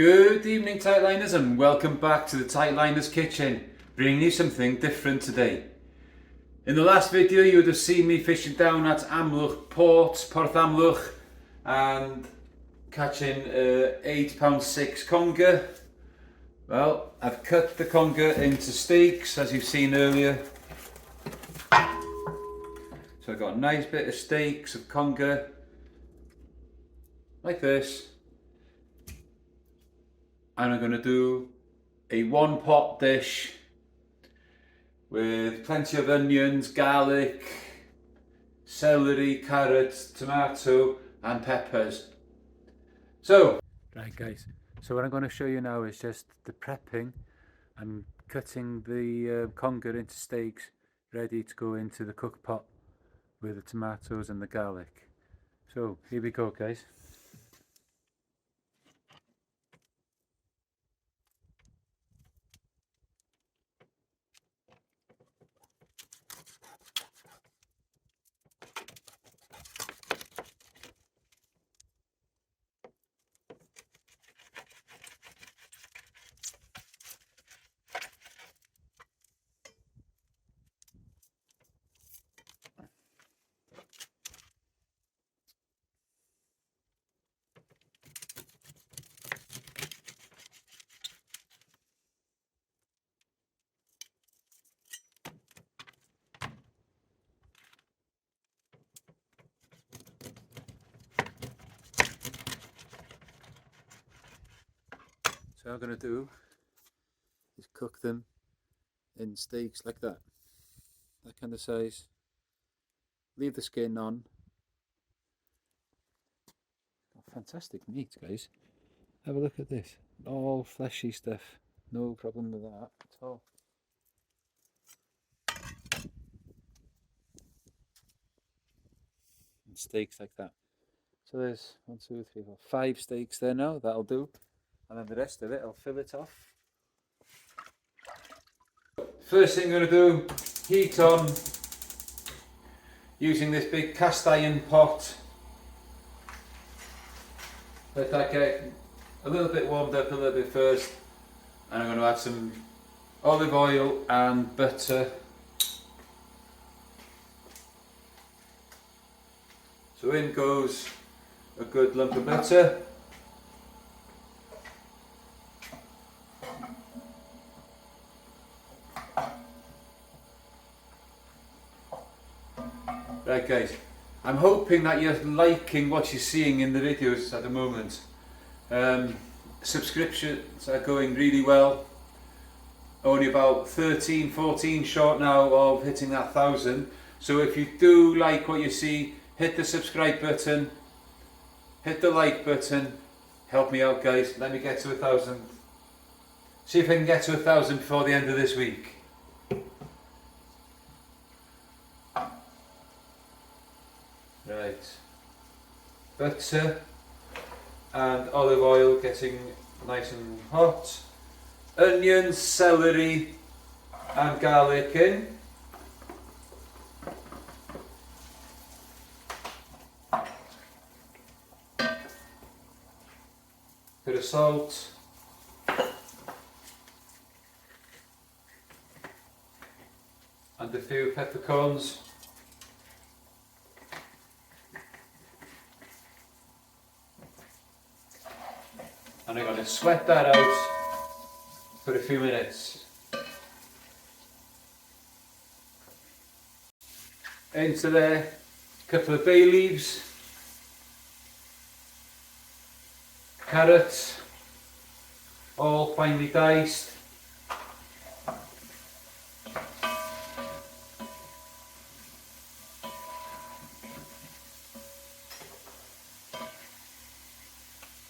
Good evening, Tightliners, and welcome back to the Tightliners Kitchen, bringing you something different today. In the last video you would have seen me fishing down at Porth Amlwch and catching a £8.6 conger. Well, I've cut the conger into steaks as you've seen earlier. So I've got a nice bit of steaks of conger, like this. And I'm going to do a one pot dish with plenty of onions, garlic, celery, carrots, tomato and peppers. Right guys, so what I'm going to show you now is just the prepping and cutting the conger into steaks ready to go into the cook pot with the tomatoes and the garlic. So here we go guys. So what I'm going to do is cook them in steaks like that kind of size. Leave the skin on. Oh, fantastic meat guys. Have a look at this. All fleshy stuff. No problem with that at all. And steaks like that. So there's 1, 2, 3, 4, 5 steaks there now. That'll do. And then the rest of it I'll fill it off. First thing I'm going to do, heat on using this big cast iron pot. Let that get a little bit warmed up a little bit first, and I'm going to add some olive oil and butter. So in goes a good lump of butter. Right guys, I'm hoping that you're liking what you're seeing in the videos at the moment. Subscriptions are going really well. Only about 13, 14 short now of hitting that 1,000. So if you do like what you see, hit the subscribe button, hit the like button, help me out guys, let me get to 1,000. See if I can get to 1,000 before the end of this week. Right, butter and olive oil getting nice and hot. Onions, celery and garlic in. Bit of salt. And a few peppercorns. And I'm going to sweat that out for a few minutes. Into there, a couple of bay leaves, carrots, all finely diced.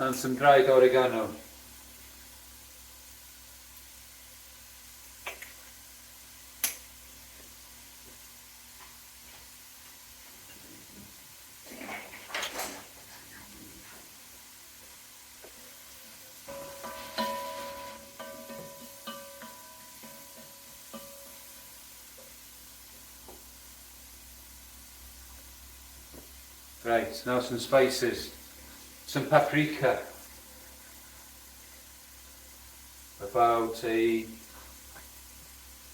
And some dried oregano. Right, now some spices. Some paprika. about a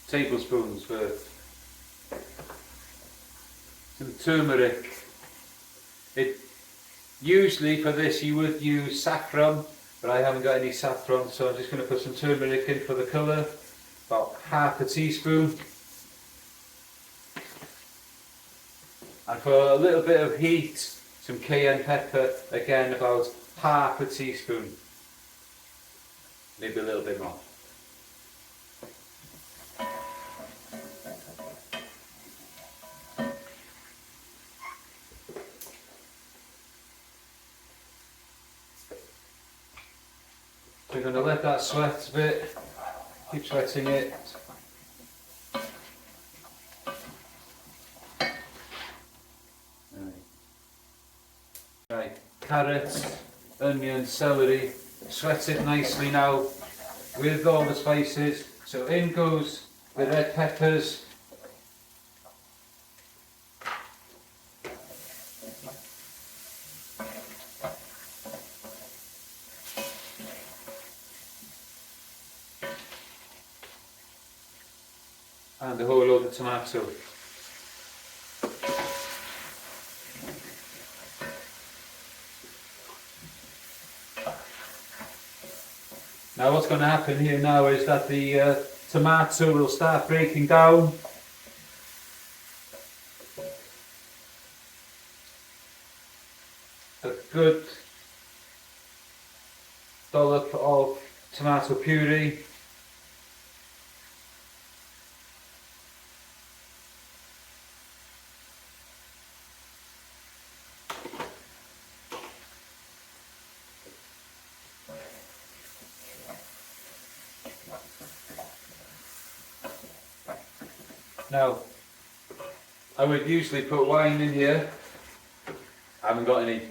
tablespoon's worth. Some turmeric. Usually for this you would use saffron, but I haven't got any saffron, so I'm just going to put some turmeric in for the colour, about half a teaspoon. And for a little bit of heat, some cayenne pepper, again about half a teaspoon, maybe a little bit more. We're going to let that sweat a bit, keep sweating it. Right, carrots, onion, celery, sweat it nicely now with all the spices. So in goes the red peppers. And a whole load of tomato. Now what's going to happen here now is that the tomato will start breaking down. A good dollop of tomato puree. Now, I would usually put wine in here. I haven't got any.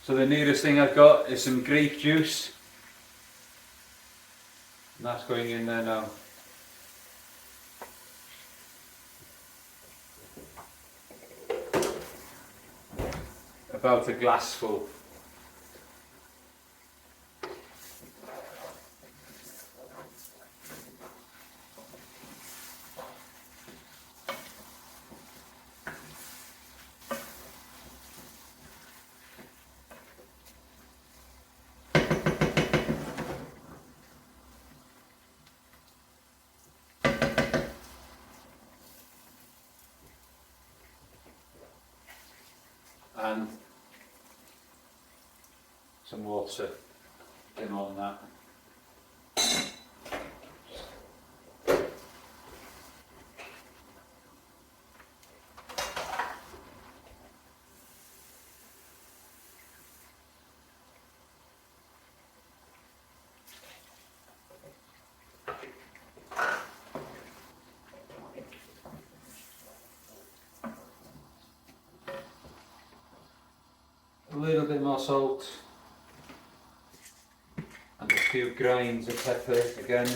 So the nearest thing I've got is some grape juice. And that's going in there now. About a glassful. And some water in on that. A little bit more salt and a few grinds of pepper again.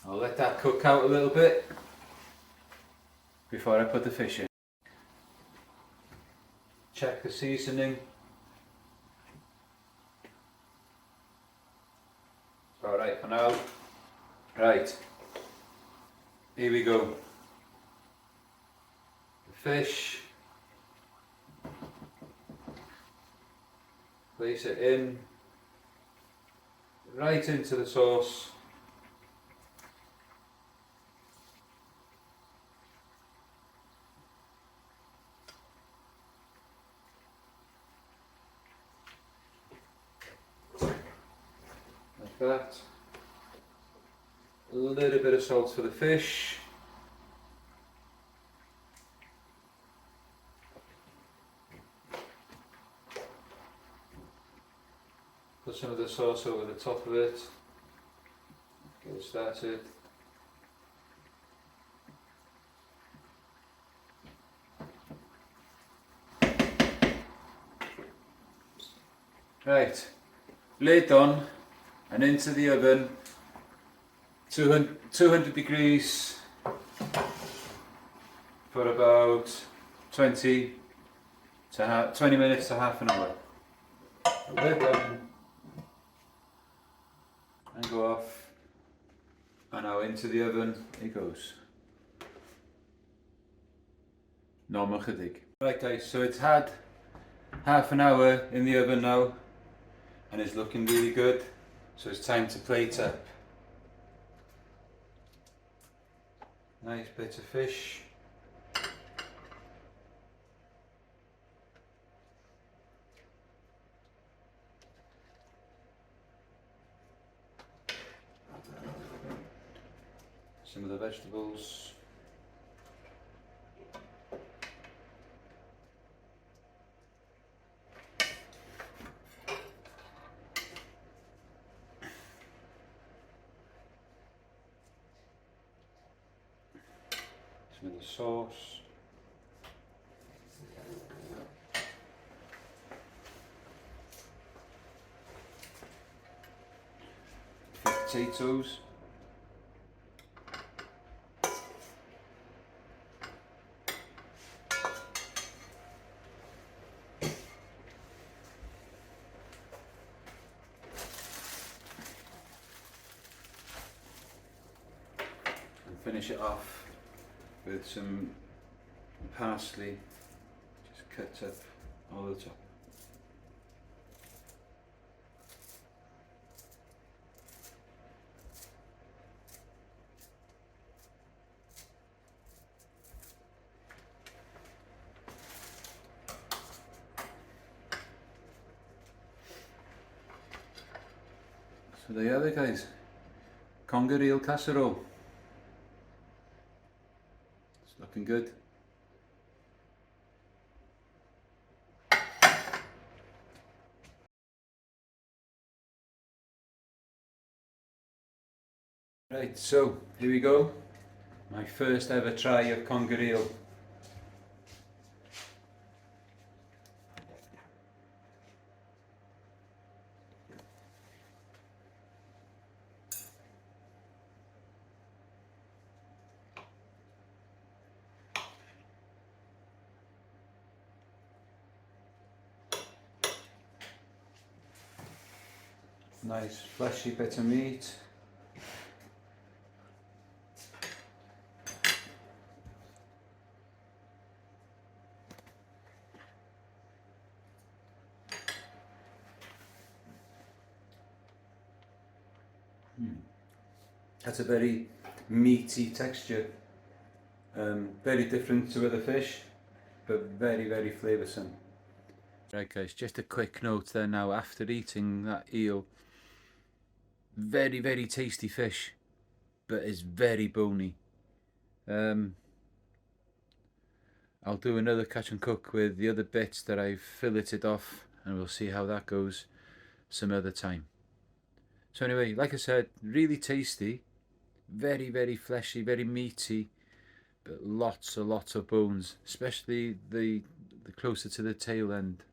I'll let that cook out a little bit before I put the fish in. Check the seasoning. It's about right for now. Right. Here we go. The fish. Place it in. Right into the sauce. Like that. A little bit of salt for the fish. Put some of the sauce over the top of it. Get it started. Right, lid on and into the oven. 200 degrees for about 20 minutes to half an hour. Lid on and go off, and now into the oven it goes. Normal chydig. Right guys, so it's had half an hour in the oven now and it's looking really good, so it's time to plate up. Nice bit of fish. Some of the vegetables. Some of the sauce. Potatoes. Finish it off with some parsley, just cut up all the top. So there you have it guys, conger eel casserole. Looking good. Right, so here we go. My first ever try of conger eel. Nice fleshy bit of meat. That's a very meaty texture. Very different to other fish, but very, very flavoursome. Right guys, just a quick note there now, after eating that eel, very, very tasty fish, but it's very bony. I'll do another catch and cook with the other bits that I've filleted off, and we'll see how that goes some other time. So anyway, like I said, really tasty, very, very fleshy, very meaty, but lots of bones, especially the closer to the tail end.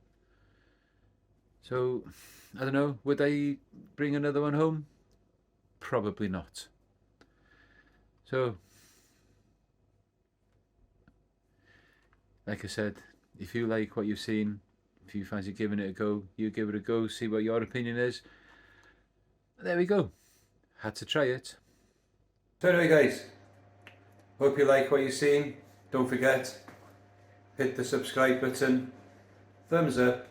So, I don't know, would I bring another one home? Probably not. So, like I said, if you like what you've seen, if you fancy giving it a go, you give it a go, see what your opinion is. There we go. Had to try it. So anyway guys, hope you like what you've seen. Don't forget, hit the subscribe button, thumbs up,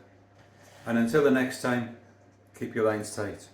and until the next time, keep your lines tight.